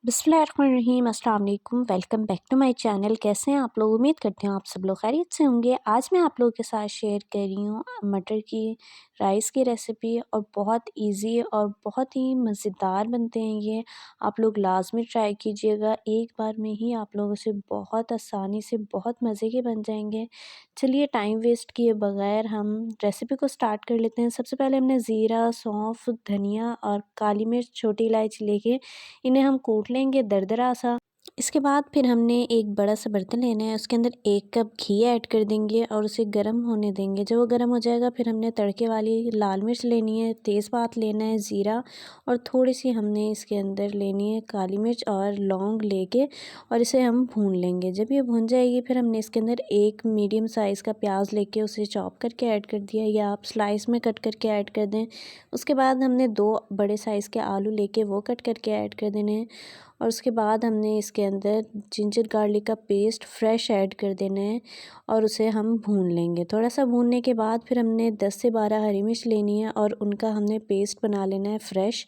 बिस्मिल्लाहिर्रहमानिर्रहीम, अस्सलाम वालेकुम। Welcome back to my channel. कैसे हैं आप लोग? उम्मीद करते हैं आप सब लोग खैरियत से होंगे। आज मैं आप लोगों के साथ शेयर कर रही हूँ मटर की राइस की रेसिपी, और बहुत इजी और बहुत ही मज़ेदार बनते हैं ये। आप लोग लाजमी ट्राई कीजिएगा, एक बार में ही आप लोगों से बहुत आसानी से बहुत मज़े के बन जाएंगे। चलिए टाइम वेस्ट किए बगैर हम रेसिपी को स्टार्ट कर लेते हैं। सबसे पहले हमने ज़ीरा, सौंफ, धनिया और काली मिर्च, छोटी इलायची लेके इन्हें हम कूट लेंगे दरदरा सा। इसके बाद फिर हमने एक बड़ा सा बर्तन लेना है, उसके अंदर 1 कप घी ऐड कर देंगे और उसे गर्म होने देंगे। जब वो गर्म हो जाएगा फिर हमने तड़के वाली लाल मिर्च लेनी है, तेज़पात लेना है, ज़ीरा, और थोड़ी सी हमने इसके अंदर लेनी है काली मिर्च और लौंग लेके, और इसे हम भून लेंगे। जब ये भून जाएगी फिर हमने इसके अंदर एक मीडियम साइज़ का प्याज लेके उसे चॉप करके ऐड कर दिया, या आप स्लाइस में कट करके ऐड कर दें। उसके बाद हमने 2 बड़े साइज़ के आलू लेके वो कट करके ऐड कर देने हैं, और उसके बाद हमने इसके अंदर जिंजर गार्लिक का पेस्ट फ्रेश ऐड कर देना है और उसे हम भून लेंगे। थोड़ा सा भूनने के बाद फिर हमने 10 से 12 हरी मिर्च लेनी है और उनका हमने पेस्ट बना लेना है फ्रेश,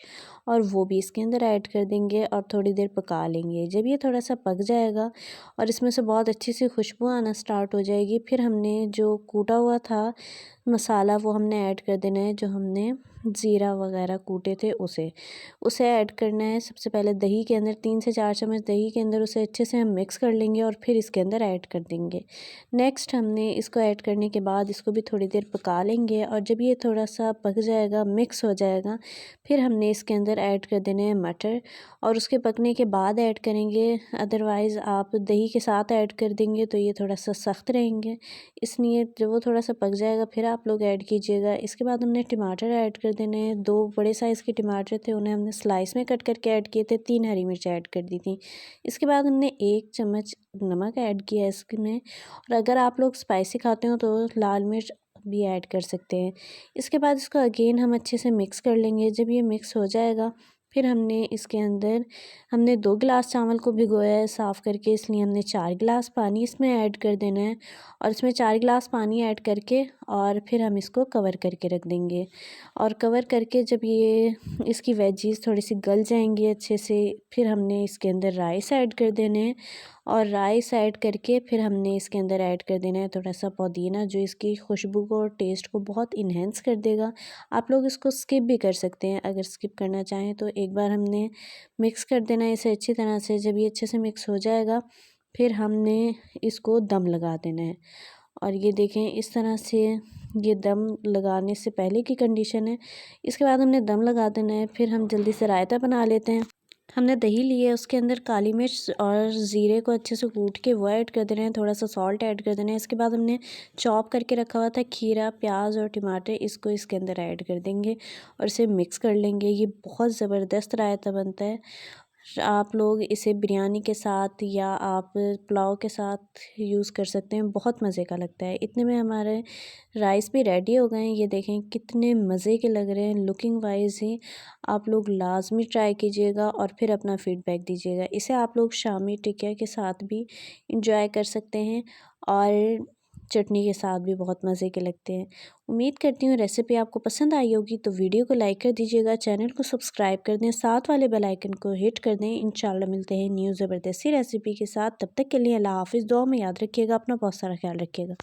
और वो भी इसके अंदर ऐड कर देंगे और थोड़ी देर पका लेंगे। जब ये थोड़ा सा पक जाएगा और इसमें से बहुत अच्छी सी खुशबू आना स्टार्ट हो जाएगी, फिर हमने जो कूटा हुआ था मसाला वो हमने ऐड कर देना है, जो हमने ज़ीरा वगैरह कूटे थे उसे ऐड करना है। सबसे पहले दही के अंदर 3 से 4 चम्मच दही के अंदर उसे अच्छे से हम मिक्स कर लेंगे और फिर इसके अंदर ऐड कर देंगे। नेक्स्ट हमने इसको ऐड करने के बाद इसको भी थोड़ी देर पका लेंगे, और जब ये थोड़ा सा पक जाएगा, मिक्स हो जाएगा, फिर हमने इसके अंदर ऐड कर देने हैं मटर, और उसके पकने के बाद ऐड करेंगे। अदरवाइज़ आप दही के साथ ऐड कर देंगे तो ये थोड़ा सा सख्त रहेंगे, इसलिए जब वो थोड़ा सा पक जाएगा फिर आप लोग ऐड कीजिएगा। इसके बाद हमने टमाटर ऐड कर देने हैं। 2 बड़े साइज़ के टमाटर थे, उन्हें हमने स्लाइस में कट करके ऐड किए थे। 3 हरी मिर्च ऐड कर दी थी। इसके बाद हमने 1 चम्मच नमक ऐड किया इसमें, और अगर आप लोग स्पाइसी खाते हो तो लाल मिर्च भी ऐड कर सकते हैं। इसके बाद इसको अगेन हम अच्छे से मिक्स कर लेंगे। जब ये मिक्स हो जाएगा फिर हमने इसके अंदर 2 गिलास चावल को भिगोया है साफ़ करके, इसलिए हमने 4 गिलास पानी इसमें ऐड कर देना है, और इसमें 4 गिलास पानी ऐड करके और फिर हम इसको कवर करके रख देंगे। और कवर करके जब ये इसकी वेजीज़ थोड़ी सी गल जाएंगी अच्छे से, फिर हमने इसके अंदर राइस ऐड कर देने हैं, और राइस ऐड करके फिर हमने इसके अंदर ऐड कर देना है थोड़ा सा पुदीना, जो इसकी खुशबू को और टेस्ट को बहुत इन्हेंस कर देगा। आप लोग इसको स्किप भी कर सकते हैं, अगर स्किप करना चाहें तो। एक बार हमने मिक्स कर देना है इसे अच्छी तरह से। जब ये अच्छे से मिक्स हो जाएगा फिर हमने इसको दम लगा देना है, और ये देखें इस तरह से ये दम लगाने से पहले की कंडीशन है। इसके बाद हमने दम लगा देना है। फिर हम जल्दी से रायता बना लेते हैं। हमने दही ली है, उसके अंदर काली मिर्च और ज़ीरे को अच्छे से कूट के वो ऐड कर देना है, थोड़ा सा सॉल्ट ऐड कर देना है। इसके बाद हमने चॉप करके रखा हुआ था खीरा, प्याज और टमाटर, इसको इसके अंदर ऐड कर देंगे और इसे मिक्स कर लेंगे। ये बहुत ज़बरदस्त रायता बनता है। आप लोग इसे बिरयानी के साथ या आप पुलाव के साथ यूज़ कर सकते हैं, बहुत मज़े का लगता है। इतने में हमारे राइस भी रेडी हो गए हैं। ये देखें कितने मज़े के लग रहे हैं, लुकिंग वाइज ही। आप लोग लाजमी ट्राई कीजिएगा और फिर अपना फ़ीडबैक दीजिएगा। इसे आप लोग शामी टिकिया के साथ भी इंजॉय कर सकते हैं, और चटनी के साथ भी बहुत मज़े के लगते हैं। उम्मीद करती हूँ रेसिपी आपको पसंद आई होगी, तो वीडियो को लाइक कर दीजिएगा, चैनल को सब्सक्राइब कर दें, साथ वाले बेल आइकन को हिट कर दें। इंशाल्लाह मिलते हैं न्यू ज़बरदस्ती रेसिपी के साथ। तब तक के लिए अल्लाह हाफ़िज़। दुआ में याद रखिएगा, अपना बहुत सारा ख्याल रखिएगा।